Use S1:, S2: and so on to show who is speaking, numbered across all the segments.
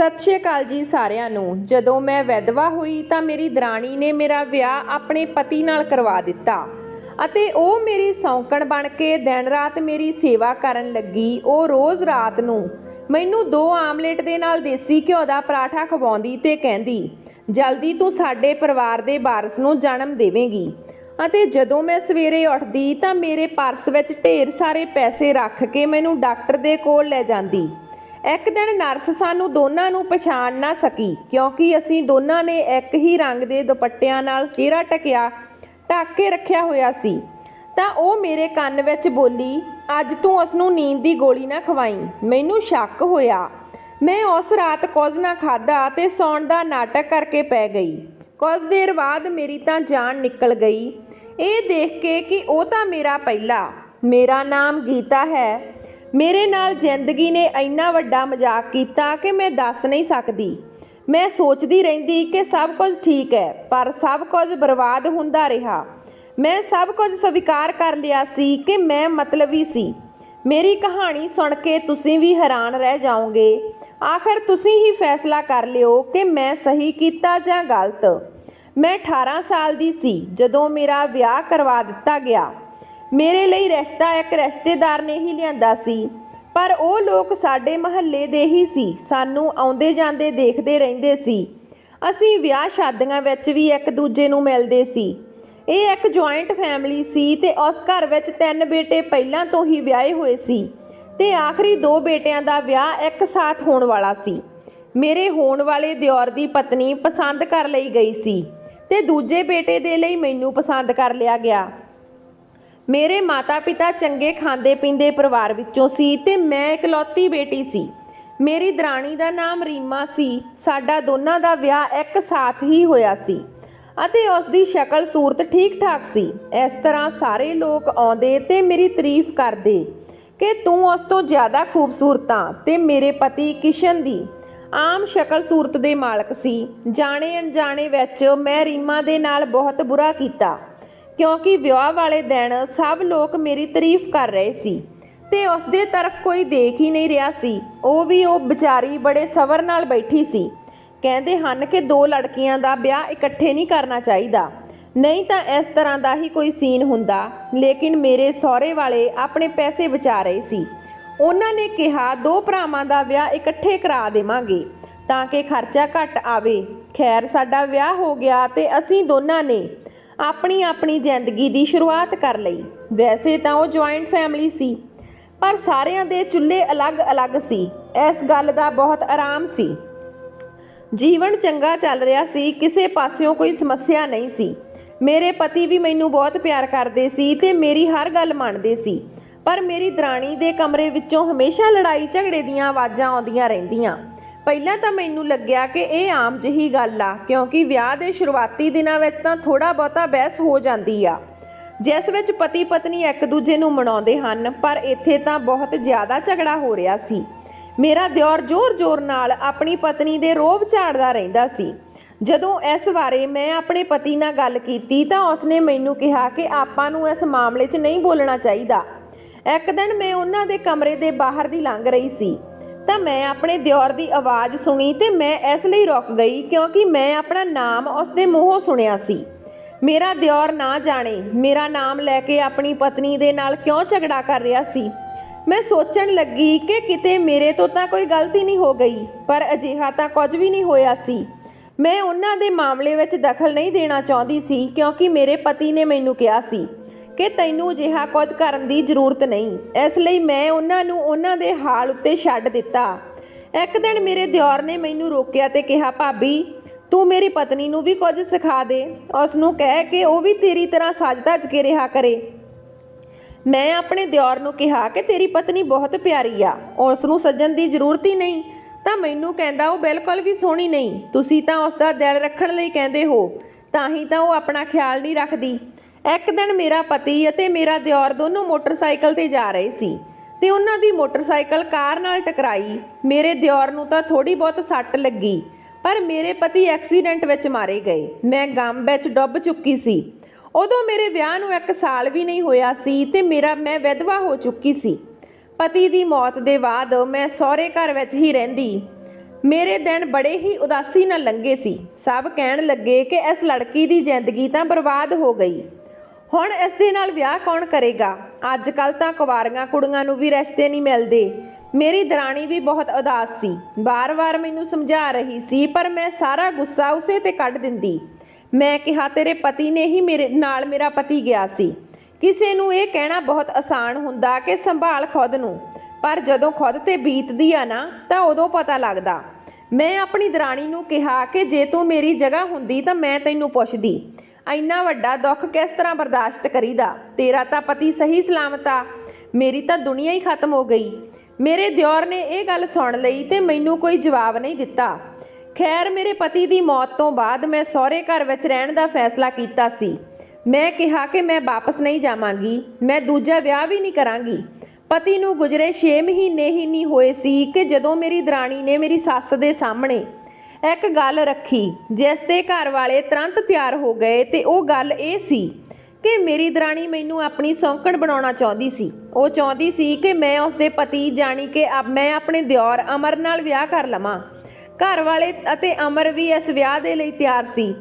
S1: सत श्री अकाल जी सारिਆਂ ਨੂੰ। ਜਦੋਂ मैं विधवा हुई तो मेरी दराणी ने मेरा विआह अपने पति नाल करवा दिता ਅਤੇ ਉਹ ਮੇਰੀ ਸੌਂਕਣ ਬਣ ਕੇ ਦਿਨ ਰਾਤ ਮੇਰੀ ਸੇਵਾ ਕਰਨ ਲੱਗੀ। ਉਹ ਰੋਜ਼ ਰਾਤ ਨੂੰ ਮੈਨੂੰ 2 ਆਮਲੇਟ ਦੇ ਨਾਲ ਦੇਸੀ ਘਿਓ ਦਾ ਪਰਾਠਾ ਖਵਾਉਂਦੀ ਤੇ ਕਹਿੰਦੀ, ਜਲਦੀ ਤੂੰ ਸਾਡੇ ਪਰਿਵਾਰ ਦੇ ਵਾਰਸ ਨੂੰ ਜਨਮ ਦੇਵੇਂਗੀ। ਅਤੇ ਜਦੋਂ ਮੈਂ ਸਵੇਰੇ ਉੱਠਦੀ ਤਾਂ ਮੇਰੇ ਪਰਸ ਵਿੱਚ ਢੇਰ ਸਾਰੇ ਪੈਸੇ ਰੱਖ ਕੇ ਮੈਨੂੰ ਡਾਕਟਰ ਦੇ ਕੋਲ ਲੈ ਜਾਂਦੀ। ਇੱਕ ਦਿਨ ਨਰਸ ਸਾਨੂੰ ਦੋਨਾਂ ਨੂੰ ਪਛਾਣ ਨਾ ਸਕੀ ਕਿਉਂਕਿ ਅਸੀਂ ਦੋਨਾਂ ਨੇ ਇੱਕ ਹੀ ਰੰਗ ਦੇ ਦੁਪੱਟਿਆਂ ਨਾਲ ਚਿਹਰਾ ਢੱਕ ਕੇ ਰੱਖਿਆ ਹੋਇਆ ਸੀ। ਤਾਂ ਉਹ ਮੇਰੇ ਕੰਨ ਵਿੱਚ ਬੋਲੀ, ਅੱਜ ਤੂੰ ਉਸ ਨੂੰ ਨੀਂਦ ਦੀ ਗੋਲੀ ਨਾ ਖਵਾਈ। ਮੈਨੂੰ ਸ਼ੱਕ ਹੋਇਆ। ਮੈਂ ਉਸ ਰਾਤ ਕੁਝ ਨਾ ਖਾਧਾ ਤੇ ਸੌਣ ਦਾ ਨਾਟਕ ਕਰਕੇ ਪੈ ਗਈ। ਕੁਝ ਦੇਰ ਬਾਅਦ ਮੇਰੀ ਤਾਂ ਜਾਨ ਨਿਕਲ ਗਈ ਇਹ ਦੇਖ ਕੇ ਕਿ ਉਹ ਤਾਂ ਮੇਰਾ ਨਾਮ ਗੀਤਾ ਹੈ। ਮੇਰੇ ਨਾਲ ਜ਼ਿੰਦਗੀ ਨੇ ਇੰਨਾ ਵੱਡਾ ਮਜ਼ਾਕ ਕੀਤਾ ਕਿ ਮੈਂ ਦੱਸ ਨਹੀਂ ਸਕਦੀ। ਮੈਂ ਸੋਚਦੀ ਰਹਿੰਦੀ ਕਿ ਸਭ ਕੁਝ ਠੀਕ ਹੈ, ਪਰ ਸਭ ਕੁਝ ਬਰਬਾਦ ਹੁੰਦਾ ਰਿਹਾ। ਮੈਂ ਸਭ ਕੁਝ ਸਵੀਕਾਰ ਕਰ ਲਿਆ ਸੀ ਕਿ ਮੈਂ ਮਤਲਬੀ ਸੀ। ਮੇਰੀ ਕਹਾਣੀ ਸੁਣ ਕੇ ਤੁਸੀਂ ਵੀ ਹੈਰਾਨ ਰਹਿ ਜਾਓਗੇ। ਆਖਰ ਤੁਸੀਂ ਹੀ ਫੈਸਲਾ ਕਰ ਲਿਓ ਕਿ ਮੈਂ ਸਹੀ ਕੀਤਾ ਜਾਂ ਗਲਤ। ਮੈਂ 18 ਸਾਲ ਦੀ ਸੀ ਜਦੋਂ ਮੇਰਾ ਵਿਆਹ ਕਰਵਾ ਦਿੱਤਾ ਗਿਆ। ਮੇਰੇ ਲਈ ਰਿਸ਼ਤਾ ਇੱਕ ਰਿਸ਼ਤੇਦਾਰ ਨੇ ਹੀ ਲਿਆਂਦਾ ਸੀ, ਪਰ ਉਹ ਲੋਕ ਸਾਡੇ ਮਹੱਲੇ ਦੇ ਹੀ ਸੀ। ਸਾਨੂੰ ਆਉਂਦੇ ਜਾਂਦੇ ਦੇਖਦੇ ਰਹਿੰਦੇ ਸੀ। ਅਸੀਂ ਵਿਆਹ ਸ਼ਾਦੀਆਂ ਵਿੱਚ ਵੀ ਇੱਕ ਦੂਜੇ ਨੂੰ ਮਿਲਦੇ ਸੀ। ਇਹ ਇੱਕ ਜੁਆਇੰਟ ਫੈਮਿਲੀ ਸੀ ਤੇ ਉਸ ਘਰ ਵਿੱਚ 3 ਬੇਟੇ ਪਹਿਲਾਂ ਤੋਂ ਹੀ ਵਿਆਹੇ ਹੋਏ ਸੀ ਤੇ ਆਖਰੀ 2 ਬੇਟਿਆਂ ਦਾ ਵਿਆਹ ਇੱਕ ਸਾਥ ਹੋਣ ਵਾਲਾ ਸੀ। ਮੇਰੇ ਹੋਣ ਵਾਲੇ ਦਿਓਰ ਦੀ ਪਤਨੀ ਪਸੰਦ ਕਰ ਲਈ ਗਈ ਸੀ ਤੇ ਦੂਜੇ ਬੇਟੇ ਦੇ ਲਈ ਮੈਨੂੰ ਪਸੰਦ ਕਰ ਲਿਆ ਗਿਆ। ਮੇਰੇ ਮਾਤਾ-ਪਿਤਾ ਚੰਗੇ ਖਾਂਦੇ ਪੀਂਦੇ ਪਰਿਵਾਰ ਵਿੱਚੋਂ ਸੀ ਤੇ ਮੈਂ ਇਕਲੌਤੀ ਬੇਟੀ ਸੀ। ਮੇਰੀ ਦਰਾਣੀ ਦਾ ਨਾਮ ਰੀਮਾ ਸੀ। ਸਾਡਾ ਦੋਨਾਂ ਦਾ ਵਿਆਹ ਇੱਕ ਸਾਥ ਹੀ ਹੋਇਆ ਸੀ ਅਤੇ ਉਸ ਦੀ ਸ਼ਕਲ ਸੂਰਤ ਠੀਕ-ਠਾਕ ਸੀ। ਇਸ ਤਰ੍ਹਾਂ ਸਾਰੇ ਲੋਕ ਆਉਂਦੇ ਤੇ ਮੇਰੀ ਤਾਰੀਫ ਕਰਦੇ ਕਿ ਤੂੰ ਉਸ ਤੋਂ ਜ਼ਿਆਦਾ ਖੂਬਸੂਰਤ ਆਂ ਤੇ ਮੇਰੇ ਪਤੀ ਕਿਸ਼ਨ ਦੀ ਆਮ ਸ਼ਕਲ ਸੂਰਤ ਦੇ ਮਾਲਕ ਸੀ। ਜਾਣੇ ਅਣਜਾਣੇ ਵਿੱਚ ਮੈਂ ਰੀਮਾ ਦੇ ਨਾਲ ਬਹੁਤ ਬੁਰਾ ਕੀਤਾ ਕਿਉਂਕਿ ਵਿਆਹ ਵਾਲੇ ਦਿਨ ਸਭ ਲੋਕ ਮੇਰੀ ਤਾਰੀਫ ਕਰ ਰਹੇ ਸੀ ਤੇ ਉਸ ਦੇ ਤਰਫ ਕੋਈ ਦੇਖ ਹੀ ਨਹੀਂ ਰਿਹਾ ਸੀ। ਉਹ ਵਿਚਾਰੀ ਬੜੇ ਸਬਰ ਨਾਲ ਬੈਠੀ ਸੀ। ਕਹਿੰਦੇ ਹਨ ਕਿ 2 ਲੜਕੀਆਂ ਦਾ ਵਿਆਹ ਇਕੱਠੇ ਨਹੀਂ ਕਰਨਾ ਚਾਹੀਦਾ, ਨਹੀਂ ਤਾਂ ਇਸ ਤਰ੍ਹਾਂ ਦਾ ਹੀ ਕੋਈ ਸੀਨ ਹੁੰਦਾ। ਲੇਕਿਨ ਮੇਰੇ ਸਹੁਰੇ ਵਾਲੇ ਆਪਣੇ ਪੈਸੇ ਬਚਾ ਰਹੇ ਸੀ। ਉਹਨਾਂ ਨੇ ਕਿਹਾ 2 ਭਰਾਵਾਂ ਦਾ ਵਿਆਹ ਇਕੱਠੇ ਕਰਾ ਦੇਵਾਂਗੇ ਤਾਂ ਕਿ ਖਰਚਾ ਘੱਟ ਆਵੇ। ਖੈਰ ਸਾਡਾ ਵਿਆਹ ਹੋ ਗਿਆ ਤੇ ਅਸੀਂ ਦੋਨਾਂ ਨੇ ਆਪਣੀ ਜ਼ਿੰਦਗੀ ਦੀ ਸ਼ੁਰੂਆਤ ਕਰ ਲਈ। ਵੈਸੇ ਤਾਂ ਉਹ ਜੁਆਇੰਟ ਫੈਮਿਲੀ ਸੀ, ਪਰ ਸਾਰਿਆਂ ਦੇ ਚੁੱਲ੍ਹੇ ਅਲੱਗ-ਅਲੱਗ ਸੀ। ਇਸ ਗੱਲ ਦਾ ਬਹੁਤ ਆਰਾਮ ਸੀ। ਜੀਵਨ ਚੰਗਾ ਚੱਲ ਰਿਹਾ ਸੀ, ਕਿਸੇ ਪਾਸਿਓਂ ਕੋਈ ਸਮੱਸਿਆ ਨਹੀਂ ਸੀ। ਮੇਰੇ ਪਤੀ ਵੀ ਮੈਨੂੰ ਬਹੁਤ ਪਿਆਰ ਕਰਦੇ ਸੀ ਤੇ ਮੇਰੀ ਹਰ ਗੱਲ ਮੰਨਦੇ ਸੀ, ਪਰ ਮੇਰੀ ਦਰਾਣੀ ਦੇ ਕਮਰੇ ਵਿੱਚੋਂ ਹਮੇਸ਼ਾ ਲੜਾਈ ਝਗੜੇ ਦੀਆਂ ਆਵਾਜ਼ਾਂ ਆਉਂਦੀਆਂ ਰਹਿੰਦੀਆਂ। ਪਹਿਲਾਂ ਤਾਂ ਮੈਨੂੰ ਲੱਗਿਆ ਕਿ ਇਹ ਆਮ ਜਿਹੀ ਗੱਲ ਆ ਕਿਉਂਕਿ ਵਿਆਹ ਦੇ ਸ਼ੁਰੂਆਤੀ ਦਿਨਾਂ ਵਿੱਚ ਤਾਂ ਥੋੜ੍ਹਾ ਬਹੁਤਾ ਬਹਿਸ ਹੋ ਜਾਂਦੀ ਆ ਜਿਸ ਵਿੱਚ ਪਤੀ ਪਤਨੀ ਇੱਕ ਦੂਜੇ ਨੂੰ ਮਨਾਉਂਦੇ ਹਨ, ਪਰ ਇੱਥੇ ਤਾਂ ਬਹੁਤ ਜ਼ਿਆਦਾ ਝਗੜਾ ਹੋ ਰਿਹਾ ਸੀ। ਮੇਰਾ ਦਿਓਰ ਜ਼ੋਰ-ਜ਼ੋਰ ਨਾਲ ਆਪਣੀ ਪਤਨੀ ਦੇ ਰੋਹਬ ਝਾੜਦਾ ਰਹਿੰਦਾ ਸੀ। ਜਦੋਂ ਇਸ ਬਾਰੇ ਮੈਂ ਆਪਣੇ ਪਤੀ ਨਾਲ ਗੱਲ ਕੀਤੀ ਤਾਂ ਉਸਨੇ ਮੈਨੂੰ ਕਿਹਾ ਕਿ ਆਪਾਂ ਨੂੰ ਇਸ ਮਾਮਲੇ 'ਚ ਨਹੀਂ ਬੋਲਣਾ ਚਾਹੀਦਾ। ਇੱਕ ਦਿਨ ਮੈਂ ਉਹਨਾਂ ਦੇ ਕਮਰੇ ਦੇ ਬਾਹਰ ਦੀ ਲੰਘ ਰਹੀ ਸੀ ਤਾਂ ਮੈਂ ਆਪਣੇ ਦਿਓਰ ਦੀ ਆਵਾਜ਼ ਸੁਣੀ ਤੇ ਮੈਂ ਇਸ ਲਈ ਰੁਕ ਗਈ ਕਿਉਂਕਿ ਮੈਂ ਆਪਣਾ ਨਾਮ ਉਸਦੇ ਮੂੰਹੋਂ ਸੁਣਿਆ ਸੀ। ਮੇਰਾ ਦਿਓਰ ਨਾ ਜਾਣੇ ਮੇਰਾ ਨਾਮ ਲੈ ਕੇ ਆਪਣੀ ਪਤਨੀ ਦੇ ਨਾਲ ਕਿਉਂ ਝਗੜਾ ਕਰ ਰਿਹਾ ਸੀ। ਮੈਂ ਸੋਚਣ ਲੱਗੀ ਕਿ ਕਿਤੇ ਮੇਰੇ ਤੋਂ ਤਾਂ ਕੋਈ ਗਲਤੀ ਨਹੀਂ ਹੋ ਗਈ, ਪਰ ਅਜਿਹਾ ਤਾਂ ਕੁਝ ਵੀ ਨਹੀਂ ਹੋਇਆ ਸੀ। ਮੈਂ ਉਹਨਾਂ ਦੇ ਮਾਮਲੇ ਵਿੱਚ ਦਖਲ ਨਹੀਂ ਦੇਣਾ ਚਾਹੁੰਦੀ ਸੀ ਕਿਉਂਕਿ ਮੇਰੇ ਪਤੀ ਨੇ ਮੈਨੂੰ ਕਿਹਾ ਸੀ ਕਿ ਤੈਨੂੰ ਅਜਿਹਾ ਕੁਝ ਕਰਨ ਦੀ ਜ਼ਰੂਰਤ ਨਹੀਂ। ਇਸ ਲਈ ਮੈਂ ਉਹਨਾਂ ਨੂੰ ਉਹਨਾਂ ਦੇ ਹਾਲ ਉੱਤੇ ਛੱਡ ਦਿੱਤਾ। ਇੱਕ ਦਿਨ ਮੇਰੇ ਦਿਓਰ ਨੇ ਮੈਨੂੰ ਰੋਕਿਆ ਤੇ ਕਿਹਾ, ਭਾਬੀ ਤੂੰ ਮੇਰੀ ਪਤਨੀ ਨੂੰ ਵੀ ਕੁਝ ਸਿਖਾ ਦੇ, ਉਸ ਨੂੰ ਕਹਿ ਕਿ ਉਹ ਵੀ ਤੇਰੀ ਤਰ੍ਹਾਂ ਸੱਜ-ਧੱਜ ਕੇ ਰਿਹਾ ਕਰੇ। ਮੈਂ ਆਪਣੇ ਦਿਓਰ ਨੂੰ ਕਿਹਾ ਕਿ ਤੇਰੀ ਪਤਨੀ ਬਹੁਤ ਪਿਆਰੀ ਆ, ਉਸ ਨੂੰ ਸੱਜਣ ਦੀ ਜ਼ਰੂਰਤ ਹੀ ਨਹੀਂ। ਤਾਂ ਮੈਨੂੰ ਕਹਿੰਦਾ ਉਹ ਬਿਲਕੁਲ ਵੀ ਸੋਹਣੀ ਨਹੀਂ, ਤੁਸੀਂ ਤਾਂ ਉਸ ਦਾ ਦਿਲ ਰੱਖਣ ਲਈ ਕਹਿੰਦੇ ਹੋ, ਤਾਂ ਹੀ ਤਾਂ ਉਹ ਆਪਣਾ ਖਿਆਲ ਨਹੀਂ ਰੱਖਦੀ। ਇੱਕ ਦਿਨ ਮੇਰਾ ਪਤੀ ਅਤੇ ਮੇਰਾ ਦਿਓਰ ਦੋਨੋਂ ਮੋਟਰਸਾਈਕਲ ਤੇ ਜਾ ਰਹੇ ਸੀ ਤੇ ਉਹਨਾਂ ਦੀ ਮੋਟਰਸਾਈਕਲ ਕਾਰ ਨਾਲ ਟਕਰਾਈ। ਮੇਰੇ ਦਿਓਰ ਨੂੰ ਤਾਂ ਥੋੜੀ ਬਹੁਤ ਸੱਟ ਲੱਗੀ, ਪਰ ਮੇਰੇ ਪਤੀ ਐਕਸੀਡੈਂਟ ਵਿੱਚ ਮਾਰੇ ਗਏ। ਮੈਂ ਗਮ ਵਿੱਚ ਡੁੱਬ ਚੁੱਕੀ ਸੀ। ਉਦੋਂ ਮੇਰੇ ਵਿਆਹ ਨੂੰ 1 ਸਾਲ ਵੀ ਨਹੀਂ ਹੋਇਆ ਸੀ ਤੇ ਮੈਂ ਵਿਧਵਾ ਹੋ ਚੁੱਕੀ ਸੀ। ਪਤੀ ਦੀ ਮੌਤ ਦੇ ਬਾਅਦ ਮੈਂ ਸਹੁਰੇ ਘਰ ਵਿੱਚ ਹੀ ਰਹਿੰਦੀ ਮੇਰੇ ਦਿਨ ਬੜੇ ਹੀ ਉਦਾਸੀ ਨਾਲ ਲੰਘੇ ਸੀ। ਸਭ ਕਹਿਣ ਲੱਗੇ ਕਿ ਇਸ ਲੜਕੀ ਦੀ ਜ਼ਿੰਦਗੀ ਤਾਂ ਬਰਬਾਦ ਹੋ ਗਈ, ਹੁਣ ਇਸ ਦੇ ਨਾਲ ਵਿਆਹ ਕੌਣ ਕਰੇਗਾ। ਅੱਜ ਕੱਲ੍ਹ ਤਾਂ ਕੁਆਰੀਆਂ ਕੁੜੀਆਂ ਨੂੰ ਵੀ ਰਿਸ਼ਤੇ ਨਹੀਂ ਮਿਲਦੇ। ਮੇਰੀ ਦਰਾਣੀ ਵੀ ਬਹੁਤ ਉਦਾਸ ਸੀ, ਵਾਰ-ਵਾਰ ਮੈਨੂੰ ਸਮਝਾ ਰਹੀ ਸੀ, ਪਰ ਮੈਂ ਸਾਰਾ ਗੁੱਸਾ ਉਸੇ ਤੇ ਕੱਢ ਦਿੰਦੀ। ਮੈਂ ਕਿਹਾ, ਤੇਰੇ ਪਤੀ ਨੇ ਹੀ ਮੇਰੇ ਨਾਲ ਮੇਰਾ ਪਤੀ ਗਿਆ ਸੀ। ਕਿਸੇ ਨੂੰ ਇਹ ਕਹਿਣਾ ਬਹੁਤ ਆਸਾਨ ਹੁੰਦਾ ਕਿ ਸੰਭਾਲ ਖੁਦ ਨੂੰ, ਪਰ ਜਦੋਂ ਖੁਦ ਤੇ ਬੀਤਦੀ ਆ ਨਾ ਤਾਂ ਉਦੋਂ ਪਤਾ ਲੱਗਦਾ। ਮੈਂ ਆਪਣੀ ਦਰਾਣੀ ਨੂੰ ਕਿਹਾ ਕਿ ਜੇ ਤੂੰ ਮੇਰੀ ਜਗ੍ਹਾ ਹੁੰਦੀ ਤਾਂ ਮੈਂ ਤੈਨੂੰ ਪੁੱਛਦੀ, ਇੰਨਾ ਵੱਡਾ ਦੁੱਖ ਕਿਸ ਤਰ੍ਹਾਂ ਬਰਦਾਸ਼ਤ ਕਰੀਦਾ। ਤੇਰਾ ਤਾਂ ਪਤੀ ਸਹੀ ਸਲਾਮਤ ਆ, ਮੇਰੀ ਤਾਂ ਦੁਨੀਆ ਹੀ ਖਤਮ ਹੋ ਗਈ। ਮੇਰੇ ਦਿਓਰ ਨੇ ਇਹ ਗੱਲ ਸੁਣ ਲਈ ਤੇ ਮੈਨੂੰ ਕੋਈ ਜਵਾਬ ਨਹੀਂ ਦਿੱਤਾ। ਖੈਰ, ਮੇਰੇ ਪਤੀ ਦੀ ਮੌਤ ਤੋਂ ਬਾਅਦ ਮੈਂ ਸਹੁਰੇ ਘਰ ਵਿੱਚ ਰਹਿਣ ਦਾ ਫੈਸਲਾ ਕੀਤਾ ਸੀ। ਮੈਂ ਕਿਹਾ ਕਿ ਮੈਂ ਵਾਪਸ ਨਹੀਂ ਜਾਵਾਂਗੀ, ਮੈਂ ਦੂਜਾ ਵਿਆਹ ਵੀ ਨਹੀਂ ਕਰਾਂਗੀ। ਪਤੀ ਨੂੰ ਗੁਜ਼ਰੇ 6 ਮਹੀਨੇ ਹੀ ਨਹੀਂ ਹੋਏ ਸੀ ਕਿ ਜਦੋਂ ਮੇਰੀ ਦਰਾਣੀ ਨੇ ਮੇਰੀ ਸੱਸ ਦੇ ਸਾਹਮਣੇ ਇੱਕ ਗੱਲ ਰੱਖੀ, ਜਿਸ ਦੇ ਘਰ ਵਾਲੇ ਤੁਰੰਤ ਤਿਆਰ ਹੋ ਗਏ। ਤੇ ਉਹ ਗੱਲ ਇਹ ਸੀ ਕਿ ਮੇਰੀ ਦਰਾਣੀ ਮੈਨੂੰ ਆਪਣੀ ਸੌਂਕਣ ਬਣਾਉਣਾ ਚਾਹੁੰਦੀ ਸੀ। ਉਹ ਚਾਹੁੰਦੀ ਸੀ ਕਿ ਮੈਂ ਉਸਦੇ ਪਤੀ ਜਾਣੀ ਕਿ ਮੈਂ ਆਪਣੇ ਦਿਓਰ ਅਮਰ ਨਾਲ ਵਿਆਹ ਕਰ ਲਵਾਂ। ਘਰ ਵਾਲੇ ਅਤੇ ਅਮਰ ਵੀ ਇਸ ਵਿਆਹ ਦੇ ਲਈ ਤਿਆਰ ਸੀ।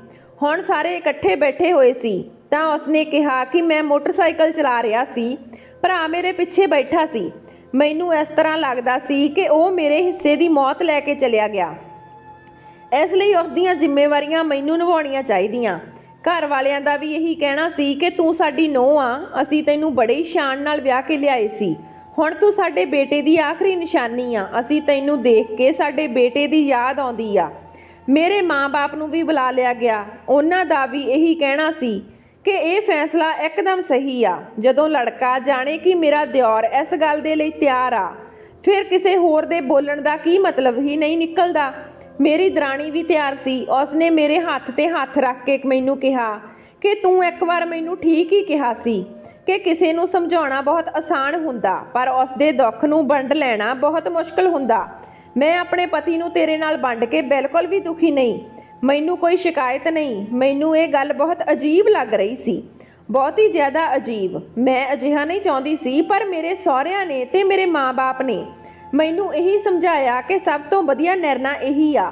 S1: ਹੁਣ ਸਾਰੇ ਇਕੱਠੇ ਬੈਠੇ ਹੋਏ ਸੀ ਤਾਂ ਉਸਨੇ ਕਿਹਾ ਕਿ ਮੈਂ ਮੋਟਰਸਾਈਕਲ ਚਲਾ ਰਿਹਾ ਸੀ, ਭਰਾ ਮੇਰੇ ਪਿੱਛੇ ਬੈਠਾ ਸੀ। ਮੈਨੂੰ ਇਸ ਤਰ੍ਹਾਂ ਲੱਗਦਾ ਸੀ ਕਿ ਉਹ ਮੇਰੇ ਹਿੱਸੇ ਦੀ ਮੌਤ ਲੈ ਕੇ ਚਲਿਆ ਗਿਆ, ਇਸ ਲਈ ਉਸ ਦੀਆਂ ਜ਼ਿੰਮੇਵਾਰੀਆਂ ਮੈਨੂੰ ਨਿਭਾਉਣੀਆਂ ਚਾਹੀਦੀਆਂ। ਘਰ ਵਾਲਿਆਂ ਦਾ ਵੀ ਇਹੀ ਕਹਿਣਾ ਸੀ ਕਿ ਤੂੰ ਸਾਡੀ ਨੂੰਹ ਆ, ਅਸੀਂ ਤੈਨੂੰ ਬੜੇ ਹੀ ਸ਼ਾਨ ਨਾਲ ਵਿਆਹ ਕੇ ਲਿਆਏ ਸੀ, ਹੁਣ ਤੂੰ ਸਾਡੇ ਬੇਟੇ ਦੀ ਆਖਰੀ ਨਿਸ਼ਾਨੀ ਆ। ਅਸੀਂ ਤੈਨੂੰ ਦੇਖ ਕੇ ਸਾਡੇ ਬੇਟੇ ਦੀ ਯਾਦ ਆਉਂਦੀ ਆ। ਮੇਰੇ ਮਾਂ-ਬਾਪ ਨੂੰ ਵੀ ਬੁਲਾ ਲਿਆ ਗਿਆ, ਉਹਨਾਂ ਦਾ ਵੀ ਇਹੀ ਕਹਿਣਾ ਸੀ ਕਿ ਇਹ ਫੈਸਲਾ ਇੱਕਦਮ ਸਹੀ ਆ। ਜਦੋਂ ਲੜਕਾ ਜਾਣੇ ਕਿ ਮੇਰਾ ਦਿਓਰ ਇਸ ਗੱਲ ਦੇ ਲਈ ਤਿਆਰ ਆ, ਫਿਰ ਕਿਸੇ ਹੋਰ ਦੇ ਬੋਲਣ ਦਾ ਕੀ ਮਤਲਬ ਹੀ ਨਹੀਂ ਨਿਕਲਦਾ। ਮੇਰੀ ਦਰਾਣੀ ਵੀ ਤਿਆਰ ਸੀ। ਉਸਨੇ ਮੇਰੇ ਹੱਥ ਤੇ ਹੱਥ ਰੱਖ ਕੇ ਮੈਨੂੰ ਕਿਹਾ ਕਿ ਤੂੰ ਇੱਕ ਵਾਰ ਮੈਨੂੰ ਠੀਕ ਹੀ ਕਿਹਾ ਸੀ ਕਿ ਕਿਸੇ ਨੂੰ ਸਮਝਾਉਣਾ ਬਹੁਤ ਆਸਾਨ ਹੁੰਦਾ, ਪਰ ਉਸਦੇ ਦੁੱਖ ਨੂੰ ਵੰਡ ਲੈਣਾ ਬਹੁਤ ਮੁਸ਼ਕਲ ਹੁੰਦਾ। ਮੈਂ ਆਪਣੇ ਪਤੀ ਨੂੰ ਤੇਰੇ ਨਾਲ ਵੰਡ ਕੇ ਬਿਲਕੁਲ ਵੀ ਦੁਖੀ ਨਹੀਂ, ਮੈਨੂੰ ਕੋਈ ਸ਼ਿਕਾਇਤ ਨਹੀਂ। ਮੈਨੂੰ ਇਹ ਗੱਲ ਬਹੁਤ ਅਜੀਬ ਲੱਗ ਰਹੀ ਸੀ, ਬਹੁਤ ਹੀ ਜ਼ਿਆਦਾ ਅਜੀਬ। ਮੈਂ ਅਜਿਹਾ ਨਹੀਂ ਚਾਹੁੰਦੀ ਸੀ, ਪਰ ਮੇਰੇ ਸਹੁਰਿਆਂ ਨੇ ਤੇ ਮੇਰੇ ਮਾਂ-ਬਾਪ ਨੇ ਮੈਨੂੰ ਇਹੀ ਸਮਝਾਇਆ ਕਿ ਸਭ ਤੋਂ ਵਧੀਆ ਨਿਰਣਾ ਇਹੀ ਆ।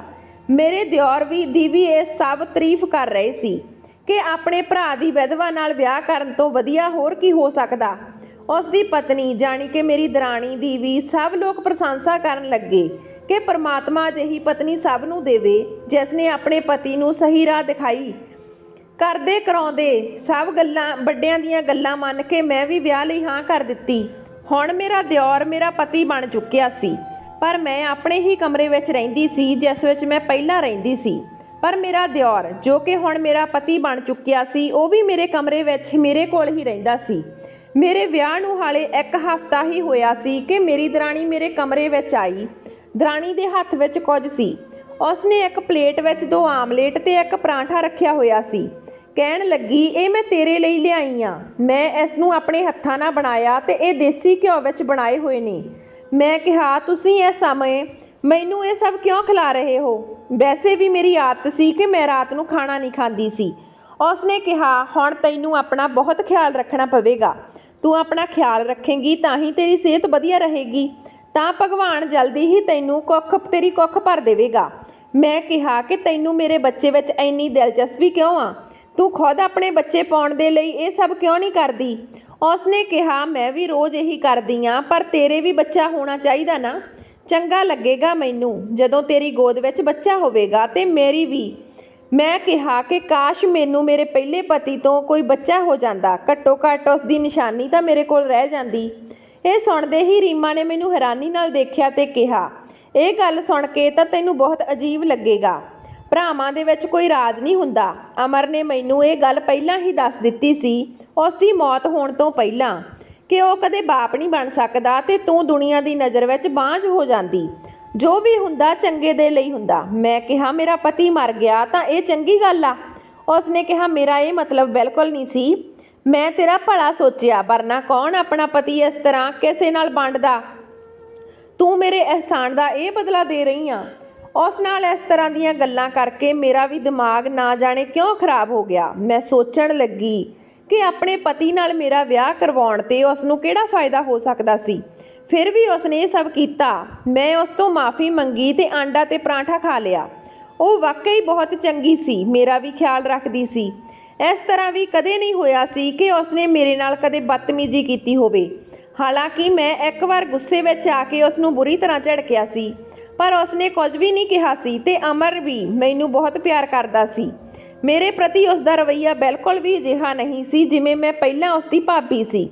S1: ਮੇਰੇ ਦਿਓਰ ਦੀ ਵੀ ਇਹ ਸਭ ਤਾਰੀਫ ਕਰ ਰਹੇ ਸੀ ਕਿ ਆਪਣੇ ਭਰਾ ਦੀ ਵਿਧਵਾ ਨਾਲ ਵਿਆਹ ਕਰਨ ਤੋਂ ਵਧੀਆ ਹੋਰ ਕੀ ਹੋ ਸਕਦਾ। ਉਸ ਦੀ ਪਤਨੀ ਜਾਣੀ ਕਿ ਮੇਰੀ ਦਰਾਣੀ ਦੀ ਵੀ ਸਭ ਲੋਕ ਪ੍ਰਸ਼ੰਸਾ ਕਰਨ ਲੱਗੇ ਕਿ ਪਰਮਾਤਮਾ ਅਜਿਹੀ ਪਤਨੀ ਸਭ ਨੂੰ ਦੇਵੇ ਜਿਸ ਨੇ ਆਪਣੇ ਪਤੀ ਨੂੰ ਸਹੀ ਰਾਹ ਦਿਖਾਈ। ਕਰਦੇ ਕਰਾਉਂਦੇ ਸਭ ਗੱਲਾਂ ਵੱਡਿਆਂ ਦੀਆਂ ਗੱਲਾਂ ਮੰਨ ਕੇ ਮੈਂ ਵੀ ਵਿਆਹ ਲਈ ਹਾਂ ਕਰ ਦਿੱਤੀ। ਹੁਣ ਮੇਰਾ ਦਿਓਰ ਮੇਰਾ ਪਤੀ ਬਣ ਚੁੱਕਿਆ ਸੀ, ਪਰ ਮੈਂ ਆਪਣੇ ਹੀ ਕਮਰੇ ਵਿੱਚ ਰਹਿੰਦੀ ਸੀ ਜਿਸ ਵਿੱਚ ਮੈਂ ਪਹਿਲਾਂ ਰਹਿੰਦੀ ਸੀ। ਪਰ ਮੇਰਾ ਦਿਓਰ ਜੋ ਕਿ ਹੁਣ ਮੇਰਾ ਪਤੀ ਬਣ ਚੁੱਕਿਆ ਸੀ, ਉਹ ਵੀ ਮੇਰੇ ਕਮਰੇ ਵਿੱਚ ਮੇਰੇ ਕੋਲ ਹੀ ਰਹਿੰਦਾ ਸੀ। ਮੇਰੇ ਵਿਆਹ ਨੂੰ ਹਾਲੇ 1 ਹਫ਼ਤਾ ਹੀ ਹੋਇਆ ਸੀ ਕਿ ਮੇਰੀ ਦਰਾਣੀ ਮੇਰੇ ਕਮਰੇ ਵਿੱਚ ਆਈ। ਦਰਾਣੀ ਦੇ ਹੱਥ ਵਿੱਚ ਕੁਝ ਸੀ। ਉਸਨੇ ਇੱਕ ਪਲੇਟ ਵਿੱਚ 2 ਆਮਲੇਟ ਤੇ ਇੱਕ ਪਰਾਂਠਾ ਰੱਖਿਆ ਹੋਇਆ ਸੀ। ਕਹਿਣ ਲੱਗੀ, ਇਹ ਮੈਂ ਤੇਰੇ ਲਈ ਲਿਆਈ ਆ, ਮੈਂ ਇਸ ਨੂੰ ਆਪਣੇ ਹੱਥਾਂ ਨਾਲ ਬਣਾਇਆ ਤੇ ਇਹ ਦੇਸੀ ਘਿਓ ਵਿੱਚ ਬਣਾਏ ਹੋਏ ਨੇ। ਮੈਂ ਕਿਹਾ, ਤੁਸੀਂ ਇਸ ਸਮੇਂ ਮੈਨੂੰ ਇਹ ਸਭ ਕਿਉਂ ਖਿਲਾ ਰਹੇ ਹੋ? ਵੈਸੇ ਵੀ ਮੇਰੀ ਆਦਤ ਸੀ ਕਿ ਮੈਂ ਰਾਤ ਨੂੰ ਖਾਣਾ ਨਹੀਂ ਖਾਂਦੀ ਸੀ। ਉਸਨੇ ਕਿਹਾ, ਹੁਣ ਤੈਨੂੰ ਆਪਣਾ ਬਹੁਤ ਖਿਆਲ ਰੱਖਣਾ ਪਵੇਗਾ। ਤੂੰ ਆਪਣਾ ਖਿਆਲ ਰੱਖੇਂਗੀ ਤਾਂ ਹੀ ਤੇਰੀ ਸਿਹਤ ਵਧੀਆ ਰਹੇਗੀ, ਤਾਂ ਭਗਵਾਨ ਜਲਦੀ ਹੀ ਤੈਨੂੰ ਤੇਰੀ ਕੁੱਖ ਭਰ ਦੇਵੇਗਾ। ਮੈਂ ਕਿਹਾ ਕਿ ਤੈਨੂੰ ਮੇਰੇ ਬੱਚੇ ਵਿੱਚ ਇੰਨੀ ਦਿਲਚਸਪੀ ਕਿਉਂ ਆ? ਤੂੰ ਖੁਦ ਆਪਣੇ ਬੱਚੇ ਪਾਉਣ ਦੇ ਲਈ ਇਹ ਸਭ ਕਿਉਂ ਨਹੀਂ ਕਰਦੀ? ਉਸਨੇ ਕਿਹਾ, ਮੈਂ ਵੀ ਰੋਜ਼ ਇਹੀ ਕਰਦੀ ਆ, ਪਰ ਤੇਰੇ ਵੀ ਬੱਚਾ ਹੋਣਾ ਚਾਹੀਦਾ ਨਾ। ਚੰਗਾ ਲੱਗੇਗਾ ਮੈਨੂੰ ਜਦੋਂ ਤੇਰੀ ਗੋਦ ਵਿੱਚ ਬੱਚਾ ਹੋਵੇਗਾ ਤੇ ਮੇਰੀ ਵੀ। ਮੈਂ ਕਿਹਾ ਕਿ ਕਾਸ਼ ਮੈਨੂੰ ਮੇਰੇ ਪਹਿਲੇ ਪਤੀ ਤੋਂ ਕੋਈ ਬੱਚਾ ਹੋ ਜਾਂਦਾ, ਘੱਟੋ ਘੱਟ ਉਸ ਦੀ ਨਿਸ਼ਾਨੀ ਤਾਂ ਮੇਰੇ ਕੋਲ ਰਹਿ ਜਾਂਦੀ। ਇਹ ਸੁਣਦੇ ਹੀ ਰੀਮਾ ਨੇ ਮੈਨੂੰ ਹੈਰਾਨੀ ਨਾਲ ਦੇਖਿਆ ਤੇ ਕਿਹਾ, ਇਹ ਗੱਲ ਸੁਣ ਕੇ ਤਾਂ ਤੈਨੂੰ ਬਹੁਤ ਅਜੀਬ ਲੱਗੇਗਾ, ਭਰਾਵਾਂ ਦੇ ਵਿੱਚ ਕੋਈ ਰਾਜ ਨਹੀਂ ਹੁੰਦਾ। ਅਮਰ ਨੇ ਮੈਨੂੰ ਇਹ ਗੱਲ ਪਹਿਲਾਂ ਹੀ ਦੱਸ ਦਿੱਤੀ ਸੀ, ਉਸ ਦੀ ਮੌਤ ਹੋਣ ਤੋਂ ਪਹਿਲਾਂ, ਕਿ ਉਹ ਕਦੇ ਬਾਪ ਨਹੀਂ ਬਣ ਸਕਦਾ ਤੇ ਤੂੰ ਦੁਨੀਆ ਦੀ ਨਜ਼ਰ ਵਿੱਚ ਬਾਂਝ ਹੋ ਜਾਂਦੀ। ਜੋ ਵੀ ਹੁੰਦਾ ਚੰਗੇ ਦੇ ਲਈ ਹੁੰਦਾ। ਮੈਂ ਕਿਹਾ, ਮੇਰਾ ਪਤੀ ਮਰ ਗਿਆ ਤਾਂ ਇਹ ਚੰਗੀ ਗੱਲ ਆ? ਉਸਨੇ ਕਿਹਾ, ਮੇਰਾ ਇਹ ਮਤਲਬ ਬਿਲਕੁਲ ਨਹੀਂ ਸੀ, ਮੈਂ ਤੇਰਾ ਭਲਾ ਸੋਚਿਆ, ਵਰਨਾ ਕੌਣ ਆਪਣਾ ਪਤੀ ਇਸ ਤਰ੍ਹਾਂ ਕਿਸੇ ਨਾਲ ਵੰਡਦਾ? ਤੂੰ ਮੇਰੇ ਅਹਿਸਾਨ ਦਾ ਇਹ ਬਦਲਾ ਦੇ ਰਹੀ ਆ। ਉਸ ਨਾਲ ਇਸ ਤਰ੍ਹਾਂ ਦੀਆਂ ਗੱਲਾਂ ਕਰਕੇ ਮੇਰਾ ਵੀ ਦਿਮਾਗ ਨਾ ਜਾਣੇ ਕਿਉਂ ਖਰਾਬ ਹੋ ਗਿਆ। ਮੈਂ ਸੋਚਣ ਲੱਗੀ ਕਿ ਆਪਣੇ ਪਤੀ ਨਾਲ ਮੇਰਾ ਵਿਆਹ ਕਰਵਾਉਣ ਤੇ ਉਸ ਨੂੰ ਕਿਹੜਾ ਫਾਇਦਾ ਹੋ ਸਕਦਾ ਸੀ। ਫਿਰ ਵੀ ਉਸਨੇ ਇਹ ਸਭ ਕੀਤਾ। ਮੈਂ ਉਸ ਤੋਂ ਮਾफ़ੀ ਮੰਗੀ ਤੇ ਆਂਡਾ ਤੇ ਪਰਾਂਠਾ ਖਾ ਲਿਆ। ਉਹ ਵਾਕਈ ਬਹੁਤ ਚੰਗੀ ਸੀ, ਮੇਰਾ ਵੀ ਖਿਆਲ ਰੱਖਦੀ ਸੀ। ਇਸ ਤਰ੍ਹਾਂ ਵੀ ਕਦੇ ਨਹੀਂ ਹੋਇਆ ਸੀ ਕਿ ਉਸਨੇ ਮੇਰੇ ਨਾਲ ਕਦੇ ਬਦਤਮੀਜ਼ੀ ਕੀਤੀ ਹੋਵੇ। ਹਾਲਾਂਕਿ ਮੈਂ ਇੱਕ ਵਾਰ ਗੁੱਸੇ ਵਿੱਚ ਆ ਕੇ ਉਸ ਨੂੰ ਬੁਰੀ ਤਰ੍ਹਾਂ ਝਿੜਕਿਆ ਸੀ, ਪਰ ਉਸਨੇ ਕੁਝ ਵੀ ਨਹੀਂ ਕਿਹਾ ਸੀ ਤੇ ਅਮਰ ਵੀ ਮੈਨੂੰ ਬਹੁਤ ਪਿਆਰ ਕਰਦਾ ਸੀ। ਮੇਰੇ ਪ੍ਰਤੀ ਉਸ ਦਾ ਰਵੱਈਆ ਬਿਲਕੁਲ ਵੀ ਅਜਿਹਾ ਨਹੀਂ ਸੀ ਜਿਵੇਂ ਮੈਂ ਪਹਿਲਾਂ ਉਸ ਦੀ ਭਾਬੀ ਸੀ।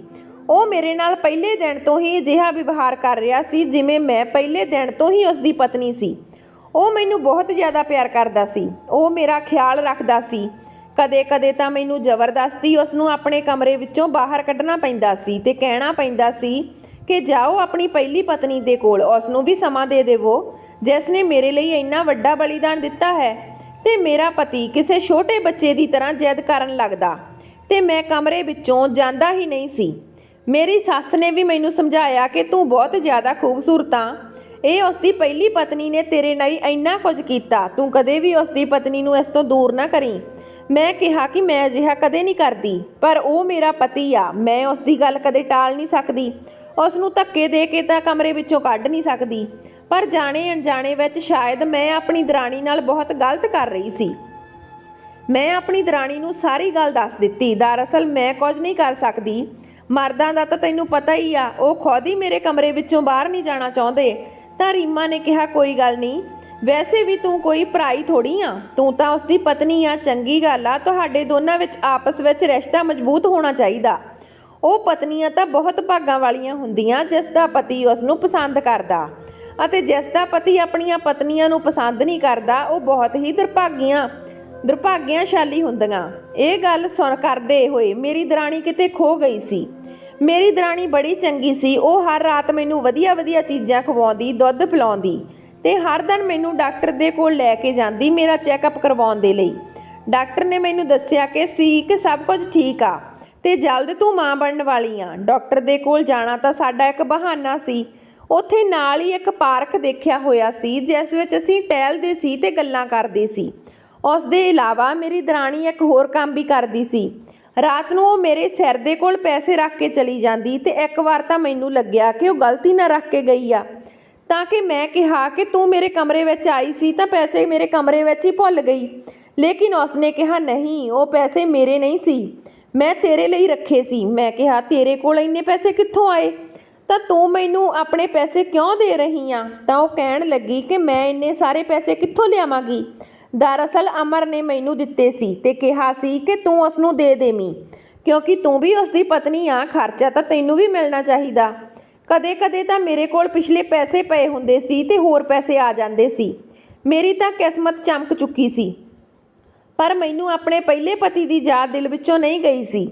S1: ਉਹ ਮੇਰੇ ਨਾਲ ਪਹਿਲੇ ਦਿਨ ਤੋਂ ਹੀ ਅਜਿਹਾ ਵਿਵਹਾਰ ਕਰ ਰਿਹਾ ਸੀ ਜਿਵੇਂ ਮੈਂ ਪਹਿਲੇ ਦਿਨ ਤੋਂ ਹੀ ਉਸ ਦੀ ਪਤਨੀ ਸੀ। ਉਹ ਮੈਨੂੰ ਬਹੁਤ ਜ਼ਿਆਦਾ ਪਿਆਰ ਕਰਦਾ ਸੀ। ਉਹ ਮੇਰਾ ਖਿਆਲ ਰੱਖਦਾ ਸੀ। ਕਦੇ-ਕਦੇ ਤਾਂ ਮੈਨੂੰ ਜ਼ਬਰਦਸਤੀ ਉਸ ਨੂੰ ਆਪਣੇ ਕਮਰੇ ਵਿੱਚੋਂ ਬਾਹਰ ਕੱਢਣਾ ਪੈਂਦਾ ਸੀ ਤੇ ਕਹਿਣਾ ਪੈਂਦਾ ਸੀ ਕਿ ਜਾਓ ਆਪਣੀ ਪਹਿਲੀ ਪਤਨੀ ਦੇ ਕੋਲ, ਉਸ ਨੂੰ ਵੀ ਸਮਾਂ ਦੇ ਦੇਵੋ ਜਿਸ ਨੇ ਮੇਰੇ ਲਈ ਇੰਨਾ ਵੱਡਾ ਬਲੀਦਾਨ ਦਿੱਤਾ ਹੈ। ਤੇ ਮੇਰਾ ਪਤੀ ਕਿਸੇ ਛੋਟੇ ਬੱਚੇ ਦੀ ਤਰ੍ਹਾਂ ਜ਼ਿੱਦ ਕਰਨ ਲੱਗਦਾ ਤੇ ਮੈਂ ਕਮਰੇ ਵਿੱਚੋਂ ਜਾਂਦਾ ਹੀ ਨਹੀਂ ਸੀ। ਮੇਰੀ ਸੱਸ ਨੇ ਵੀ ਮੈਨੂੰ ਸਮਝਾਇਆ ਕਿ ਤੂੰ ਬਹੁਤ ਜ਼ਿਆਦਾ ਖੂਬਸੂਰਤ ਆਂ, ਇਹ ਉਸ ਦੀ ਪਹਿਲੀ ਪਤਨੀ ਨੇ ਤੇਰੇ ਲਈ ਇੰਨਾ ਕੁਝ ਕੀਤਾ, ਤੂੰ ਕਦੇ ਵੀ ਉਸ ਦੀ ਪਤਨੀ ਨੂੰ ਇਸ ਤੋਂ ਦੂਰ ਨਾ ਕਰੀਂ। ਮੈਂ ਕਿਹਾ ਕਿ ਮੈਂ ਅਜਿਹਾ ਕਦੇ ਨਹੀਂ ਕਰਦੀ, ਪਰ ਉਹ ਮੇਰਾ ਪਤੀ ਆ, ਮੈਂ ਉਸ ਦੀ ਗੱਲ ਕਦੇ ਟਾਲ ਨਹੀਂ ਸਕਦੀ। ਉਸ ਨੂੰ ਧੱਕੇ ਦੇ ਕੇ ਤਾਂ ਕਮਰੇ ਵਿੱਚੋਂ ਕੱਢ ਨਹੀਂ ਸਕਦੀ। ਪਰ ਜਾਣੇ ਅਣਜਾਣੇ ਵਿੱਚ ਸ਼ਾਇਦ ਮੈਂ ਆਪਣੀ ਦਰਾਣੀ ਨਾਲ ਬਹੁਤ ਗਲਤ ਕਰ ਰਹੀ ਸੀ। ਮੈਂ ਆਪਣੀ ਦਰਾਣੀ ਨੂੰ ਸਾਰੀ ਗੱਲ ਦੱਸ ਦਿੱਤੀ। ਦਰਅਸਲ ਮੈਂ ਕੁਝ ਨਹੀਂ ਕਰ ਸਕਦੀ। ਮਰਦਾਂ ਦਾ ਤਾਂ ਤੈਨੂੰ ਪਤਾ ਹੀ ਆ, ਉਹ ਖੁਦ ਹੀ ਮੇਰੇ ਕਮਰੇ ਵਿੱਚੋਂ ਬਾਹਰ ਨਹੀਂ ਜਾਣਾ ਚਾਹੁੰਦੇ। ਤਾਂ ਰੀਮਾ ਨੇ ਕਿਹਾ, ਕੋਈ ਗੱਲ ਨਹੀਂ, ਵੈਸੇ ਵੀ ਤੂੰ ਕੋਈ ਭਰਾਈ ਥੋੜੀ ਆ, ਤੂੰ ਤਾਂ ਉਸ ਦੀ ਪਤਨੀ ਆ। ਚੰਗੀ ਗੱਲ ਆ, ਤੁਹਾਡੇ ਦੋਨਾਂ ਵਿੱਚ ਆਪਸ ਵਿੱਚ ਰਿਸ਼ਤਾ ਮਜ਼ਬੂਤ ਹੋਣਾ ਚਾਹੀਦਾ। ਉਹ ਪਤਨੀਆਂ ਤਾਂ ਬਹੁਤ ਭਾਗਾਂ ਵਾਲੀਆਂ ਹੁੰਦੀਆਂ ਜਿਸ ਦਾ ਪਤੀ ਉਸ ਨੂੰ ਪਸੰਦ ਕਰਦਾ, ਅਤੇ ਜਿਸ ਦਾ ਪਤੀ ਆਪਣੀਆਂ ਪਤਨੀਆਂ ਨੂੰ ਪਸੰਦ ਨਹੀਂ ਕਰਦਾ ਉਹ ਬਹੁਤ ਹੀ ਦੁਰਭਾਗਿਆਸ਼ਾਲੀ ਹੁੰਦੀਆਂ। ਇਹ ਗੱਲ ਸੁਣ ਕਰਦੇ ਹੋਏ ਮੇਰੀ ਦਰਾਣੀ ਕਿਤੇ ਖੋ ਗਈ ਸੀ। ਮੇਰੀ ਦਰਾਣੀ ਬੜੀ ਚੰਗੀ ਸੀ। ਉਹ ਹਰ ਰਾਤ ਮੈਨੂੰ ਵਧੀਆ ਚੀਜ਼ਾਂ ਖਵਾਉਂਦੀ, ਦੁੱਧ ਪਿਲਾਉਂਦੀ ਤੇ ਹਰ ਦਿਨ ਮੈਨੂੰ ਡਾਕਟਰ ਦੇ ਕੋਲ ਲੈ ਕੇ ਜਾਂਦੀ ਮੇਰਾ ਚੈੱਕਅਪ ਕਰਵਾਉਣ ਦੇ ਲਈ। ਡਾਕਟਰ ਨੇ ਮੈਨੂੰ ਦੱਸਿਆ ਕਿ ਸਭ ਕੁਝ ਠੀਕ ਆ ਤੇ ਜਲਦ ਤੂੰ ਮਾਂ ਬਣਨ ਵਾਲੀ ਆ। ਡਾਕਟਰ ਦੇ ਕੋਲ ਜਾਣਾ ਤਾਂ ਸਾਡਾ ਇੱਕ ਬਹਾਨਾ ਸੀ। ਉੱਥੇ ਨਾਲ ਹੀ ਇੱਕ ਪਾਰਕ ਦੇਖਿਆ ਹੋਇਆ ਸੀ ਜਿਸ ਵਿੱਚ ਅਸੀਂ ਟਹਿਲਦੇ ਸੀ ਤੇ ਗੱਲਾਂ ਕਰਦੇ ਸੀ। ਉਸ ਦੇ ਇਲਾਵਾ ਮੇਰੀ ਦਰਾਣੀ ਇੱਕ ਹੋਰ ਕੰਮ ਵੀ ਕਰਦੀ ਸੀ। ਰਾਤ ਨੂੰ ਉਹ ਮੇਰੇ ਸਿਰ ਦੇ ਕੋਲ ਪੈਸੇ ਰੱਖ ਕੇ ਚਲੀ ਜਾਂਦੀ ਤੇ ਇੱਕ ਵਾਰ ਤਾਂ ਮੈਨੂੰ ਲੱਗਿਆ ਕਿ ਉਹ ਗਲਤੀ ਨਾਲ ਰੱਖ ਕੇ ਗਈ ਆ, ਤਾਂ ਕਿ ਮੈਂ ਕਿਹਾ ਕਿ ਤੂੰ ਮੇਰੇ ਕਮਰੇ ਵਿੱਚ ਆਈ ਸੀ ਤਾਂ ਪੈਸੇ ਮੇਰੇ ਕਮਰੇ ਵਿੱਚ ਹੀ ਭੁੱਲ ਗਈ। ਲੇਕਿਨ ਉਸਨੇ ਕਿਹਾ, ਨਹੀਂ, ਉਹ ਪੈਸੇ ਮੇਰੇ ਨਹੀਂ ਸੀ, ਮੈਂ ਤੇਰੇ ਲਈ ਰੱਖੇ ਸੀ। ਮੈਂ ਕਿਹਾ, ਤੇਰੇ ਕੋਲ ਇੰਨੇ ਪੈਸੇ ਕਿੱਥੋਂ ਆਏ, ਤਾਂ ਤੂੰ ਮੈਨੂੰ ਆਪਣੇ ਪੈਸੇ ਕਿਉਂ ਦੇ ਰਹੀ ਆ? ਤਾਂ ਉਹ ਕਹਿਣ ਲੱਗੀ ਕਿ ਮੈਂ ਇੰਨੇ ਸਾਰੇ ਪੈਸੇ ਕਿੱਥੋਂ ਲਿਆਵਾਂਗੀ। ਦਰਅਸਲ ਅਮਰ ਨੇ ਮੈਨੂੰ ਦਿੱਤੇ ਸੀ ਤੇ ਕਿਹਾ ਸੀ ਕਿ ਤੂੰ ਉਸ ਨੂੰ ਦੇ ਦੇਵੀਂ, ਕਿਉਂਕਿ ਤੂੰ ਵੀ ਉਸ ਦੀ ਪਤਨੀ ਆ, ਖਰਚਾ ਤਾਂ ਤੈਨੂੰ ਵੀ ਮਿਲਣਾ ਚਾਹੀਦਾ। ਕਦੇ ਤਾਂ ਮੇਰੇ ਕੋਲ ਪਿਛਲੇ ਪੈਸੇ ਪਏ ਹੁੰਦੇ ਸੀ ਤੇ ਹੋਰ ਪੈਸੇ ਆ ਜਾਂਦੇ ਸੀ। ਮੇਰੀ ਤਾਂ ਕਿਸਮਤ ਚਮਕ ਚੁੱਕੀ ਸੀ। ਪਰ ਮੈਨੂੰ ਆਪਣੇ ਪਹਿਲੇ ਪਤੀ ਦੀ ਯਾਦ ਦਿਲ ਵਿੱਚੋਂ ਨਹੀਂ ਗਈ ਸੀ,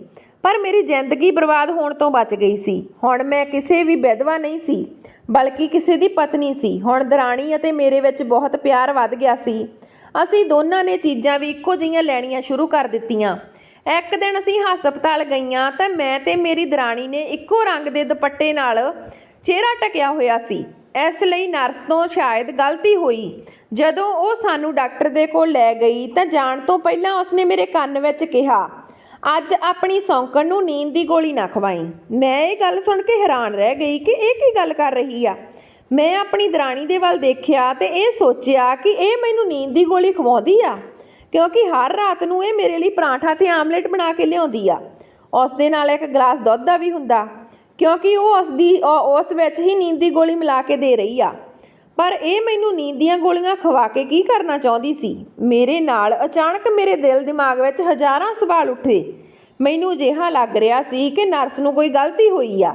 S1: ਪਰ ਮੇਰੀ ਜ਼ਿੰਦਗੀ ਬਰਬਾਦ ਹੋਣ ਤੋਂ ਬਚ ਗਈ ਸੀ। ਹੁਣ ਮੈਂ ਕਿਸੇ ਵੀ ਵਿਧਵਾ ਨਹੀਂ ਸੀ, ਬਲਕਿ ਕਿਸੇ ਦੀ ਪਤਨੀ ਸੀ। ਹੁਣ ਦਰਾਣੀ ਅਤੇ ਮੇਰੇ ਵਿੱਚ ਬਹੁਤ ਪਿਆਰ ਵੱਧ ਗਿਆ ਸੀ। ਅਸੀਂ ਦੋਨਾਂ ਨੇ ਚੀਜ਼ਾਂ ਵੀ ਇੱਕੋ ਜਿਹੀਆਂ ਲੈਣੀਆਂ ਸ਼ੁਰੂ ਕਰ ਦਿੱਤੀਆਂ। ਇੱਕ ਦਿਨ ਅਸੀਂ ਹਸਪਤਾਲ ਗਈਆਂ ਤਾਂ ਮੈਂ ਤੇ ਮੇਰੀ ਦਰਾਣੀ ਨੇ ਇੱਕੋ ਰੰਗ ਦੇ ਦੁਪੱਟੇ ਨਾਲ ਚਿਹਰਾ ਢਕਿਆ ਹੋਇਆ ਸੀ। ਇਸ ਲਈ ਨਰਸ ਤੋਂ ਸ਼ਾਇਦ ਗਲਤੀ ਹੋਈ। ਜਦੋਂ ਉਹ ਸਾਨੂੰ ਡਾਕਟਰ ਦੇ ਕੋਲ ਲੈ ਗਈ ਤਾਂ ਜਾਣ ਤੋਂ ਪਹਿਲਾਂ ਉਸਨੇ ਮੇਰੇ ਕੰਨ ਵਿੱਚ ਕਿਹਾ, ਅੱਜ ਆਪਣੀ ਸੌਂਕਣ ਨੂੰ ਨੀਂਦ ਦੀ ਗੋਲੀ ਨਾ ਖਵਾਈ। ਮੈਂ ਇਹ ਗੱਲ ਸੁਣ ਕੇ ਹੈਰਾਨ ਰਹਿ ਗਈ ਕਿ ਇਹ ਕੀ ਗੱਲ ਕਰ ਰਹੀ ਆ। ਮੈਂ ਆਪਣੀ ਦਰਾਣੀ ਦੇ ਵੱਲ ਦੇਖਿਆ ਤੇ ਇਹ ਸੋਚਿਆ ਕਿ ਇਹ ਮੈਨੂੰ ਨੀਂਦ ਦੀ ਗੋਲੀ ਖਵਾਉਂਦੀ ਆ, ਕਿਉਂਕਿ ਹਰ ਰਾਤ ਨੂੰ ਇਹ ਮੇਰੇ ਲਈ ਪਰਾਂਠਾ ਤੇ ਆਮਲੇਟ ਬਣਾ ਕੇ ਲਿਆਉਂਦੀ ਆ। ਉਸ ਦੇ ਨਾਲ ਇੱਕ ਗਲਾਸ ਦੁੱਧ ਦਾ ਵੀ ਹੁੰਦਾ, ਕਿਉਂਕਿ ਉਹ ਉਸ ਵਿੱਚ ਹੀ ਨੀਂਦ ਦੀ ਗੋਲੀ ਮਿਲਾ ਕੇ ਦੇ ਰਹੀ ਆ। ਪਰ ਇਹ ਮੈਨੂੰ ਨੀਂਦ ਦੀਆਂ ਗੋਲੀਆਂ ਖਵਾ ਕੇ ਕੀ ਕਰਨਾ ਚਾਹੁੰਦੀ ਸੀ? ਮੇਰੇ ਨਾਲ ਅਚਾਨਕ ਮੇਰੇ ਦਿਲ ਦਿਮਾਗ ਵਿੱਚ ਹਜ਼ਾਰਾਂ ਸਵਾਲ ਉੱਠੇ। ਮੈਨੂੰ ਅਜਿਹਾ ਲੱਗ ਰਿਹਾ ਸੀ ਕਿ ਨਰਸ ਨੂੰ ਕੋਈ ਗਲਤੀ ਹੋਈ ਆ,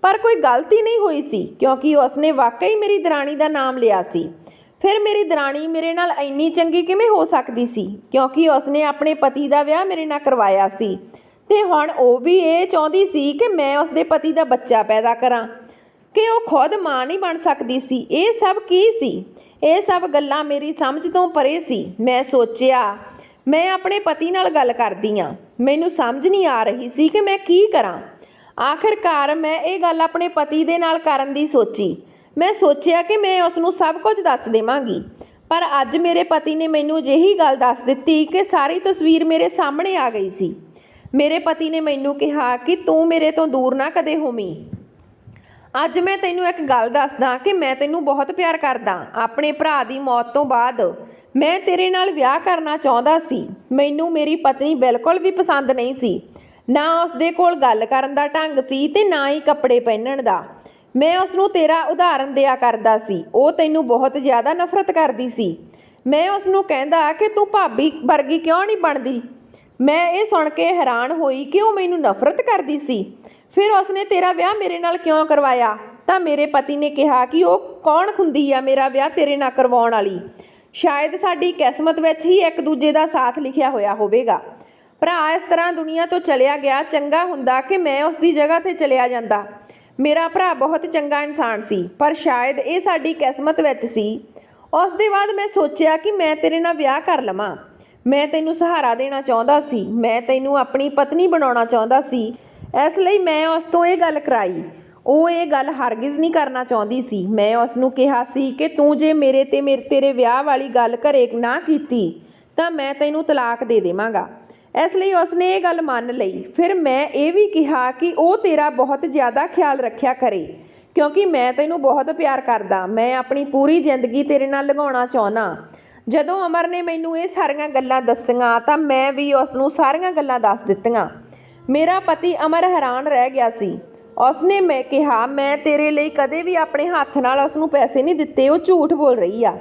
S1: ਪਰ ਕੋਈ ਗਲਤੀ ਨਹੀਂ ਹੋਈ ਸੀ, ਕਿਉਂਕਿ ਉਸਨੇ ਵਾਕਈ ਮੇਰੀ ਦਰਾਣੀ ਦਾ ਨਾਮ ਲਿਆ ਸੀ। ਫਿਰ ਮੇਰੀ ਦਰਾਣੀ ਮੇਰੇ ਨਾਲ ਇੰਨੀ ਚੰਗੀ ਕਿਵੇਂ ਹੋ ਸਕਦੀ ਸੀ? ਕਿਉਂਕਿ ਉਸਨੇ ਆਪਣੇ ਪਤੀ ਦਾ ਵਿਆਹ ਮੇਰੇ ਨਾਲ ਕਰਵਾਇਆ ਸੀ ਤੇ ਹੁਣ ਉਹ ਵੀ ਇਹ ਚਾਹੁੰਦੀ ਸੀ ਕਿ ਮੈਂ ਉਸਦੇ ਪਤੀ ਦਾ ਬੱਚਾ ਪੈਦਾ ਕਰਾਂ, ਕਿ ਉਹ ਖੁਦ ਮਾਂ ਨਹੀਂ ਬਣ ਸਕਦੀ ਸੀ। ਇਹ ਸਭ ਕੀ ਸੀ? ਇਹ ਸਭ ਗੱਲਾਂ ਮੇਰੀ ਸਮਝ ਤੋਂ ਪਰੇ ਸੀ। ਮੈਂ ਸੋਚਿਆ, ਮੈਂ ਆਪਣੇ ਪਤੀ ਨਾਲ ਗੱਲ ਕਰਦੀ ਹਾਂ। ਮੈਨੂੰ ਸਮਝ ਨਹੀਂ ਆ ਰਹੀ ਸੀ ਕਿ ਮੈਂ ਕੀ ਕਰਾਂ। ਆਖਿਰਕਾਰ ਮੈਂ ਇਹ ਗੱਲ ਆਪਣੇ ਪਤੀ ਦੇ ਨਾਲ ਕਰਨ ਦੀ ਸੋਚੀ। ਮੈਂ ਸੋਚਿਆ ਕਿ ਮੈਂ ਉਸ ਨੂੰ ਸਭ ਕੁਝ ਦੱਸ ਦੇਵਾਂਗੀ, ਪਰ ਅੱਜ ਮੇਰੇ ਪਤੀ ਨੇ ਮੈਨੂੰ ਅਜਿਹੀ ਗੱਲ ਦੱਸ ਦਿੱਤੀ ਕਿ ਸਾਰੀ ਤਸਵੀਰ ਮੇਰੇ ਸਾਹਮਣੇ ਆ ਗਈ ਸੀ। ਮੇਰੇ ਪਤੀ ਨੇ ਮੈਨੂੰ ਕਿਹਾ ਕਿ ਤੂੰ ਮੇਰੇ ਤੋਂ ਦੂਰ ਨਾ ਕਦੇ ਹੋਵੀਂ। ਅੱਜ ਮੈਂ ਤੈਨੂੰ ਇੱਕ ਗੱਲ ਦੱਸਦਾ ਕਿ ਮੈਂ ਤੈਨੂੰ ਬਹੁਤ ਪਿਆਰ ਕਰਦਾ। ਆਪਣੇ ਭਰਾ ਦੀ ਮੌਤ ਤੋਂ ਬਾਅਦ ਮੈਂ ਤੇਰੇ ਨਾਲ ਵਿਆਹ ਕਰਨਾ ਚਾਹੁੰਦਾ ਸੀ। ਮੈਨੂੰ ਮੇਰੀ ਪਤਨੀ ਬਿਲਕੁਲ ਵੀ ਪਸੰਦ ਨਹੀਂ ਸੀ। ਨਾ ਉਸਦੇ ਕੋਲ ਗੱਲ ਕਰਨ ਦਾ ਢੰਗ ਸੀ ਤੇ ਨਾ ਹੀ ਕੱਪੜੇ ਪਹਿਨਣ ਦਾ। ਮੈਂ ਉਸਨੂੰ ਤੇਰਾ ਉਦਾਹਰਨ ਦਿਆ ਕਰਦਾ ਸੀ। ਉਹ ਤੈਨੂੰ ਬਹੁਤ ਜ਼ਿਆਦਾ ਨਫ਼ਰਤ ਕਰਦੀ ਸੀ। ਮੈਂ ਉਸਨੂੰ ਕਹਿੰਦਾ ਕਿ ਤੂੰ ਭਾਬੀ ਵਰਗੀ ਕਿਉਂ ਨਹੀਂ ਬਣਦੀ। ਮੈਂ ਇਹ ਸੁਣ ਕੇ ਹੈਰਾਨ ਹੋਈ ਕਿ ਉਹ ਮੈਨੂੰ ਨਫ਼ਰਤ ਕਰਦੀ ਸੀ। ਫਿਰ ਉਸਨੇ ਤੇਰਾ ਵਿਆਹ ਮੇਰੇ ਨਾਲ ਕਿਉਂ ਕਰਵਾਇਆ? ਤਾਂ ਮੇਰੇ ਪਤੀ ਨੇ ਕਿਹਾ ਕਿ ਉਹ ਕੌਣ ਹੁੰਦੀ ਆ ਮੇਰਾ ਵਿਆਹ ਤੇਰੇ ਨਾਲ ਕਰਵਾਉਣ ਵਾਲੀ। ਸ਼ਾਇਦ ਸਾਡੀ ਕਿਸਮਤ ਵਿੱਚ ਹੀ ਇੱਕ ਦੂਜੇ ਦਾ ਸਾਥ ਲਿਖਿਆ ਹੋਇਆ ਹੋਵੇਗਾ। ਭਰਾ ਇਸ ਤਰ੍ਹਾਂ ਦੁਨੀਆ ਤੋਂ ਚਲਿਆ ਗਿਆ। ਚੰਗਾ ਹੁੰਦਾ ਕਿ ਮੈਂ ਉਸ ਦੀ ਜਗ੍ਹਾ 'ਤੇ ਚਲਿਆ ਜਾਂਦਾ। ਮੇਰਾ ਭਰਾ ਬਹੁਤ ਚੰਗਾ ਇਨਸਾਨ ਸੀ, ਪਰ ਸ਼ਾਇਦ ਇਹ ਸਾਡੀ ਕਿਸਮਤ ਵਿੱਚ ਸੀ। ਉਸ ਦੇ ਬਾਅਦ ਮੈਂ ਸੋਚਿਆ ਕਿ ਮੈਂ ਤੇਰੇ ਨਾਲ ਵਿਆਹ ਕਰ ਲਵਾਂ। ਮੈਂ ਤੈਨੂੰ ਸਹਾਰਾ ਦੇਣਾ ਚਾਹੁੰਦਾ ਸੀ। ਮੈਂ ਤੈਨੂੰ ਆਪਣੀ ਪਤਨੀ ਬਣਾਉਣਾ ਚਾਹੁੰਦਾ ਸੀ। ਇਸ ਲਈ ਮੈਂ ਉਸ ਤੋਂ ਇਹ ਗੱਲ ਕਰਾਈ। ਉਹ ਇਹ ਗੱਲ ਹਰਗਿਜ਼ ਨਹੀਂ ਕਰਨਾ ਚਾਹੁੰਦੀ ਸੀ। ਮੈਂ ਉਸ ਨੂੰ ਕਿਹਾ ਸੀ ਕਿ ਤੂੰ ਜੇ ਤੇਰੇ ਵਿਆਹ ਵਾਲੀ ਗੱਲ ਘਰੇ ਨਾ ਕੀਤੀ ਤਾਂ ਮੈਂ ਤੈਨੂੰ ਤਲਾਕ ਦੇ ਦੇਵਾਂਗਾ। ਇਸ ਲਈ ਉਸਨੇ ਇਹ ਗੱਲ ਮੰਨ ਲਈ। ਫਿਰ ਮੈਂ ਇਹ ਵੀ ਕਿਹਾ ਕਿ ਉਹ ਤੇਰਾ ਬਹੁਤ ਜ਼ਿਆਦਾ ਖਿਆਲ ਰੱਖਿਆ ਕਰੇ, ਕਿਉਂਕਿ ਮੈਂ ਤੈਨੂੰ ਬਹੁਤ ਪਿਆਰ ਕਰਦਾ। ਮੈਂ ਆਪਣੀ ਪੂਰੀ ਜ਼ਿੰਦਗੀ ਤੇਰੇ ਨਾਲ ਲੰਘਾਉਣਾ ਚਾਹੁੰਦਾ। ਜਦੋਂ ਅਮਰ ਨੇ ਮੈਨੂੰ ਇਹ ਸਾਰੀਆਂ ਗੱਲਾਂ ਦੱਸੀਆਂ ਤਾਂ ਮੈਂ ਵੀ ਉਸ ਨੂੰ ਸਾਰੀਆਂ ਗੱਲਾਂ ਦੱਸ ਦਿੱਤੀਆਂ। ਮੇਰਾ ਪਤੀ ਅਮਰ ਹੈਰਾਨ ਰਹਿ ਗਿਆ ਸੀ। ਉਸਨੇ ਮੈਂ ਕਿਹਾ, ਮੈਂ ਤੇਰੇ ਲਈ ਕਦੇ ਵੀ ਆਪਣੇ ਹੱਥ ਨਾਲ ਉਸ ਨੂੰ ਪੈਸੇ ਨਹੀਂ ਦਿੱਤੇ। ਉਹ ਝੂਠ ਬੋਲ ਰਹੀ ਆ।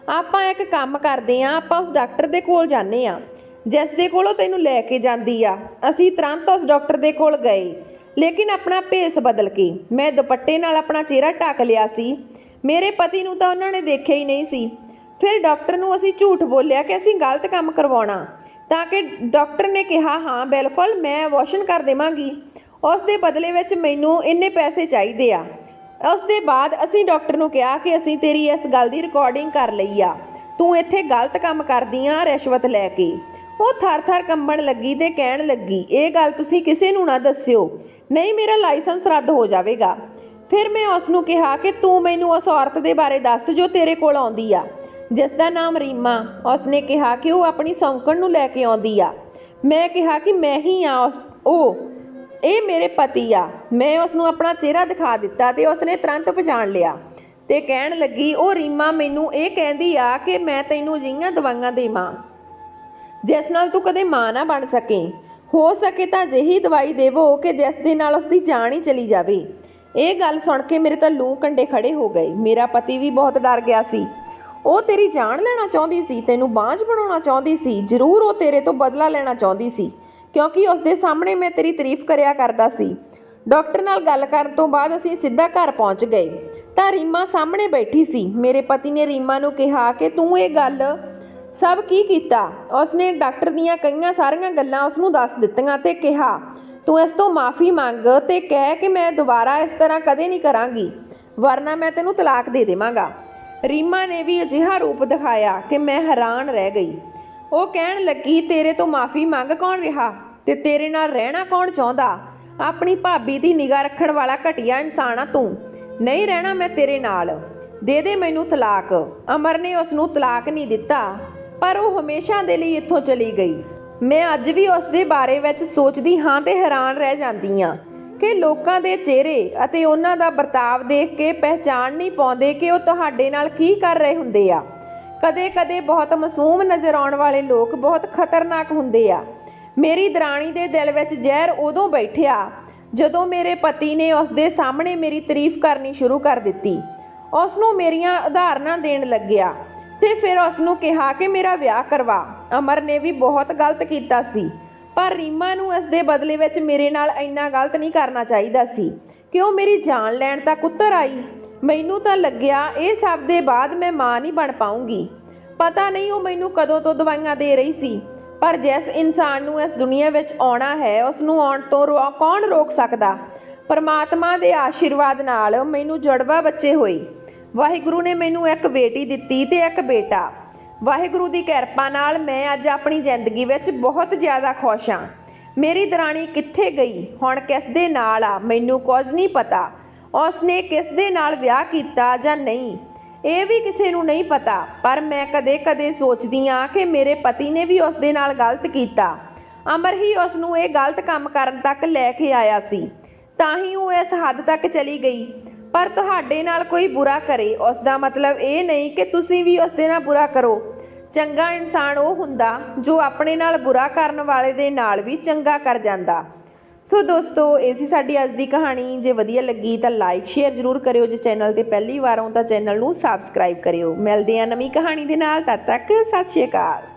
S1: ਆਪਾਂ ਇੱਕ ਕੰਮ ਕਰਦੇ ਹਾਂ, ਆਪਾਂ ਉਸ ਡਾਕਟਰ ਦੇ ਕੋਲ ਜਾਂਦੇ ਹਾਂ ਜਿਸ ਦੇ ਕੋਲੋਂ ਤੈਨੂੰ ਲੈ ਕੇ ਜਾਂਦੀ ਆ। ਅਸੀਂ ਤੁਰੰਤ ਉਸ ਡਾਕਟਰ ਦੇ ਕੋਲ ਗਏ, ਲੇਕਿਨ ਆਪਣਾ ਭੇਸ ਬਦਲ ਕੇ। ਮੈਂ ਦੁਪੱਟੇ ਨਾਲ ਆਪਣਾ ਚਿਹਰਾ ਢੱਕ ਲਿਆ ਸੀ। ਮੇਰੇ ਪਤੀ ਨੂੰ ਤਾਂ ਉਹਨਾਂ ਨੇ ਦੇਖਿਆ ਹੀ ਨਹੀਂ ਸੀ। ਫਿਰ ਡਾਕਟਰ ਨੂੰ ਅਸੀਂ ਝੂਠ ਬੋਲਿਆ ਕਿ ਅਸੀਂ ਗਲਤ ਕੰਮ ਕਰਵਾਉਣਾ, ਤਾਂ ਕਿ ਡਾਕਟਰ ਨੇ ਕਿਹਾ ਹਾਂ ਬਿਲਕੁਲ ਮੈਂ ਅਬੋਰਸ਼ਨ ਕਰ ਦੇਵਾਂਗੀ। ਉਸ ਦੇ ਬਦਲੇ ਵਿੱਚ ਮੈਨੂੰ ਇੰਨੇ ਪੈਸੇ ਚਾਹੀਦੇ ਆ। ਉਸ ਦੇ ਬਾਅਦ ਅਸੀਂ ਡਾਕਟਰ ਨੂੰ ਕਿਹਾ ਕਿ ਅਸੀਂ ਤੇਰੀ ਇਸ ਗੱਲ ਦੀ ਰਿਕਾਰਡਿੰਗ ਕਰ ਲਈ ਆ। ਤੂੰ ਇੱਥੇ ਗਲਤ ਕੰਮ ਕਰਦੀ ਆ ਰਿਸ਼ਵਤ ਲੈ ਕੇ। ਉਹ ਥਰ-ਥਰ ਕੰਬਣ ਲੱਗੀ ਤੇ ਕਹਿਣ ਲੱਗੀ, ਇਹ ਗੱਲ ਤੁਸੀਂ ਕਿਸੇ ਨੂੰ ਨਾ ਦੱਸਿਓ, ਨਹੀਂ ਮੇਰਾ ਲਾਇਸੈਂਸ ਰੱਦ ਹੋ ਜਾਵੇਗਾ। ਫਿਰ ਮੈਂ ਉਸ ਨੂੰ ਕਿਹਾ ਕਿ ਤੂੰ ਮੈਨੂੰ ਉਸ ਔਰਤ ਦੇ ਬਾਰੇ ਦੱਸ ਜੋ ਤੇਰੇ ਕੋਲ ਆਉਂਦੀ ਆ, ਜਿਸ ਦਾ ਨਾਮ ਰੀਮਾ। ਉਸਨੇ ਕਿਹਾ ਕਿ ਉਹ ਆਪਣੀ ਸੌਂਕਣ ਨੂੰ ਲੈ ਕੇ ਆਉਂਦੀ ਆ। ਮੈਂ ਕਿਹਾ ਕਿ ਮੈਂ ਹੀ ਆ ਇਹ ਮੇਰੇ ਪਤੀ ਆ। ਮੈਂ ਉਸ ਨੂੰ ਆਪਣਾ ਚਿਹਰਾ ਦਿਖਾ ਦਿੱਤਾ ਤੇ ਉਸਨੇ ਤੁਰੰਤ ਪਛਾਣ ਲਿਆ ਤੇ ਕਹਿਣ ਲੱਗੀ, ਉਹ ਰੀਮਾ ਮੈਨੂੰ ਇਹ ਕਹਿੰਦੀ ਆ ਕਿ ਮੈਂ ਤੈਨੂੰ ਅਜਿਹੀਆਂ ਦਵਾਈਆਂ ਦੇਵਾਂ ਜਿਸ ਨਾਲ ਤੂੰ ਕਦੇ ਮਾਂ ਨਾ ਬਣ ਸਕੇ। ਹੋ ਸਕੇ ਤਾਂ ਅਜਿਹੀ ਦਵਾਈ ਦੇਵੋ ਕਿ ਜਿਸ ਦੇ ਨਾਲ ਉਸਦੀ ਜਾਨ ਹੀ ਚਲੀ ਜਾਵੇ। ਇਹ ਗੱਲ ਸੁਣ ਕੇ ਮੇਰੇ ਤਾਂ ਲੂੰ ਕੰਡੇ ਖੜੇ ਹੋ ਗਏ। ਮੇਰਾ ਪਤੀ ਵੀ ਬਹੁਤ ਡਰ ਗਿਆ ਸੀ। ਉਹ ਤੇਰੀ ਜਾਨ ਲੈਣਾ ਚਾਹੁੰਦੀ ਸੀ, ਤੈਨੂੰ ਬਾਂਝ ਬਣਾਉਣਾ ਚਾਹੁੰਦੀ ਸੀ। ਜ਼ਰੂਰ ਉਹ ਤੇਰੇ ਤੋਂ ਬਦਲਾ ਲੈਣਾ ਚਾਹੁੰਦੀ ਸੀ, ਕਿਉਂਕਿ ਉਸ ਦੇ ਸਾਹਮਣੇ ਮੈਂ ਤੇਰੀ ਤਾਰੀਫ ਕਰਿਆ ਕਰਦਾ ਸੀ। ਡਾਕਟਰ ਨਾਲ ਗੱਲ ਕਰਨ ਤੋਂ ਬਾਅਦ ਅਸੀਂ ਸਿੱਧਾ ਘਰ ਪਹੁੰਚ ਗਏ ਤਾਂ ਰੀਮਾ ਸਾਹਮਣੇ ਬੈਠੀ ਸੀ। ਮੇਰੇ ਪਤੀ ਨੇ ਰੀਮਾ ਨੂੰ ਕਿਹਾ ਕਿ ਤੂੰ ਇਹ ਗੱਲ ਸਭ ਕੀ ਕੀਤਾ। ਉਸਨੇ ਡਾਕਟਰ ਦੀਆਂ ਕਈਆਂ ਸਾਰੀਆਂ ਗੱਲਾਂ ਉਸ ਨੂੰ ਦੱਸ ਦਿੱਤੀਆਂ ਤੇ ਕਿਹਾ, ਤੂੰ ਇਸ ਤੋਂ ਮਾਫੀ ਮੰਗ ਤੇ ਕਹਿ ਕਿ ਮੈਂ ਦੁਬਾਰਾ ਇਸ ਤਰ੍ਹਾਂ ਕਦੇ ਨਹੀਂ ਕਰਾਂਗੀ, ਵਰਨਾ ਮੈਂ ਤੈਨੂੰ ਤਲਾਕ ਦੇ ਦੇਵਾਂਗਾ। ਰੀਮਾ ਨੇ ਵੀ ਅਜਿਹਾ ਰੂਪ ਦਿਖਾਇਆ ਕਿ ਮੈਂ ਹੈਰਾਨ ਰਹਿ ਗਈ। ਉਹ ਕਹਿਣ ਲੱਗੀ, ਤੇਰੇ ਤੋਂ ਮਾਫੀ ਮੰਗ ਕੌਣ ਰਿਹਾ ਤੇ ਤੇਰੇ ਨਾਲ ਰਹਿਣਾ ਕੌਣ ਚਾਹੁੰਦਾ? ਆਪਣੀ ਭਾਬੀ ਦੀ ਨਿਗਾਹ ਰੱਖਣ ਵਾਲਾ ਘਟੀਆ ਇਨਸਾਨ ਆ ਤੂੰ। ਨਹੀਂ ਰਹਿਣਾ ਮੈਂ ਤੇਰੇ ਨਾਲ, ਦੇ ਦੇ ਮੈਨੂੰ ਤਲਾਕ। ਅਮਰ ਨੇ ਉਸ ਨੂੰ ਤਲਾਕ ਨਹੀਂ ਦਿੱਤਾ, ਪਰ ਉਹ ਹਮੇਸ਼ਾ ਦੇ ਲਈ ਇੱਥੋਂ ਚਲੀ ਗਈ। ਮੈਂ ਅੱਜ ਵੀ ਉਸ ਦੇ ਬਾਰੇ ਵਿੱਚ ਸੋਚਦੀ ਹਾਂ ਤੇ ਹੈਰਾਨ ਰਹਿ ਜਾਂਦੀ ਹਾਂ ਕਿ ਲੋਕਾਂ ਦੇ ਚਿਹਰੇ ਅਤੇ ਉਹਨਾਂ ਦਾ ਵਰਤਾਵ ਦੇਖ ਕੇ ਪਹਿਚਾਣ ਨਹੀਂ ਪਾਉਂਦੇ ਕਿ ਉਹ ਤੁਹਾਡੇ ਨਾਲ ਕੀ ਕਰ ਰਹੇ ਹੁੰਦੇ ਆ। ਕਦੇ-ਕਦੇ ਬਹੁਤ ਮਾਸੂਮ ਨਜ਼ਰ ਆਉਣ ਵਾਲੇ ਲੋਕ ਬਹੁਤ ਖਤਰਨਾਕ ਹੁੰਦੇ ਆ। ਮੇਰੀ ਦਰਾਣੀ ਦੇ ਦਿਲ ਵਿੱਚ ਜ਼ਹਿਰ ਉਦੋਂ ਬੈਠਿਆ ਜਦੋਂ ਮੇਰੇ ਪਤੀ ਨੇ ਉਸ ਦੇ ਸਾਹਮਣੇ ਮੇਰੀ ਤਾਰੀਫ ਕਰਨੀ ਸ਼ੁਰੂ ਕਰ ਦਿੱਤੀ। ਉਸ ਨੂੰ ਮੇਰੀਆਂ ਉਦਾਹਰਨਾਂ ਦੇਣ ਲੱਗਿਆ ਤੇ ਫਿਰ ਉਸ ਨੂੰ ਕਿਹਾ ਕਿ ਮੇਰਾ ਵਿਆਹ ਕਰਵਾ। ਅਮਰ ਨੇ ਵੀ ਬਹੁਤ ਗਲਤ ਕੀਤਾ ਸੀ, ਪਰ ਰੀਮਾ ਨੂੰ ਇਸ ਦੇ ਬਦਲੇ ਵਿੱਚ ਮੇਰੇ ਨਾਲ ਇੰਨਾ ਗਲਤ ਨਹੀਂ ਕਰਨਾ ਚਾਹੀਦਾ ਸੀ ਕਿ ਉਹ ਮੇਰੀ ਜਾਨ ਲੈਣ ਤੱਕ ਉਤਰ ਆਈ। ਮੈਨੂੰ ਤਾਂ ਲੱਗਿਆ ਇਹ ਸਭ ਦੇ ਬਾਅਦ ਮੈਂ ਮਾਂ ਨਹੀਂ ਬਣ ਪਾਉਂਗੀ। ਪਤਾ ਨਹੀਂ ਉਹ ਮੈਨੂੰ ਕਦੋਂ ਤੋਂ ਦਵਾਈਆਂ ਦੇ ਰਹੀ ਸੀ, ਪਰ ਜਿਸ ਇਨਸਾਨ ਨੂੰ ਇਸ ਦੁਨੀਆ ਵਿੱਚ ਆਉਣਾ ਹੈ ਉਸ ਨੂੰ ਆਉਣ ਤੋਂ ਕੌਣ ਰੋਕ ਸਕਦਾ? ਪਰਮਾਤਮਾ ਦੇ ਆਸ਼ੀਰਵਾਦ ਨਾਲ ਮੈਨੂੰ ਜੁੜਵਾ ਬੱਚੇ ਹੋਏ। ਵਾਹਿਗੁਰੂ ਨੇ ਮੈਨੂੰ ਇੱਕ ਬੇਟੀ ਦਿੱਤੀ ਤੇ ਇੱਕ ਬੇਟਾ। ਵਾਹਿਗੁਰੂ ਦੀ ਕਿਰਪਾ ਨਾਲ ਮੈਂ ਅੱਜ ਆਪਣੀ ਜ਼ਿੰਦਗੀ ਵਿੱਚ ਬਹੁਤ ਜ਼ਿਆਦਾ ਖੁਸ਼ ਹਾਂ। ਮੇਰੀ ਦਰਾਣੀ ਕਿੱਥੇ ਗਈ, ਹੁਣ ਕਿਸ ਦੇ ਨਾਲ ਆ, ਮੈਨੂੰ ਕੁਝ ਨਹੀਂ ਪਤਾ। ਉਸਨੇ ਕਿਸ ਦੇ ਨਾਲ ਵਿਆਹ ਕੀਤਾ ਜਾਂ ਨਹੀਂ, ਇਹ ਵੀ ਕਿਸੇ ਨੂੰ ਨਹੀਂ ਪਤਾ। ਪਰ ਮੈਂ ਕਦੇ-ਕਦੇ ਸੋਚਦੀ ਹਾਂ ਕਿ ਮੇਰੇ ਪਤੀ ਨੇ ਵੀ ਉਸ ਦੇ ਨਾਲ ਗਲਤ ਕੀਤਾ। ਅਮਰ ਹੀ ਉਸ ਨੂੰ ਇਹ ਗਲਤ ਕੰਮ ਕਰਨ ਤੱਕ ਲੈ ਕੇ ਆਇਆ ਸੀ, ਤਾਂ ਹੀ ਉਹ ਇਸ ਹੱਦ ਤੱਕ ਚਲੀ ਗਈ। ਪਰ ਤੁਹਾਡੇ ਨਾਲ ਕੋਈ ਬੁਰਾ ਕਰੇ ਉਸ ਦਾ ਮਤਲਬ ਇਹ ਨਹੀਂ ਕਿ ਤੁਸੀਂ ਵੀ ਉਸ ਦੇ ਨਾਲ ਬੁਰਾ ਕਰੋ। ਚੰਗਾ ਇਨਸਾਨ ਉਹ ਹੁੰਦਾ ਜੋ ਆਪਣੇ ਨਾਲ ਬੁਰਾ ਕਰਨ ਵਾਲੇ ਦੇ ਨਾਲ ਵੀ ਚੰਗਾ ਕਰ ਜਾਂਦਾ। ਸੋ ਦੋਸਤੋ, ਇਹ ਸੀ ਸਾਡੀ ਅੱਜ ਦੀ ਕਹਾਣੀ। ਜੇ ਵਧੀਆ ਲੱਗੀ ਤਾਂ ਲਾਈਕ ਸ਼ੇਅਰ ਜ਼ਰੂਰ ਕਰਿਓ। ਜੇ ਚੈਨਲ ਤੇ ਪਹਿਲੀ ਵਾਰ ਹੋ ਤਾਂ ਚੈਨਲ ਨੂੰ ਸਬਸਕ੍ਰਾਈਬ ਕਰਿਓ। ਮਿਲਦੇ ਹਾਂ ਨਵੀਂ ਕਹਾਣੀ ਦੇ ਨਾਲ, ਤਦ ਤੱਕ ਸਤਿ ਸ਼੍ਰੀ ਅਕਾਲ।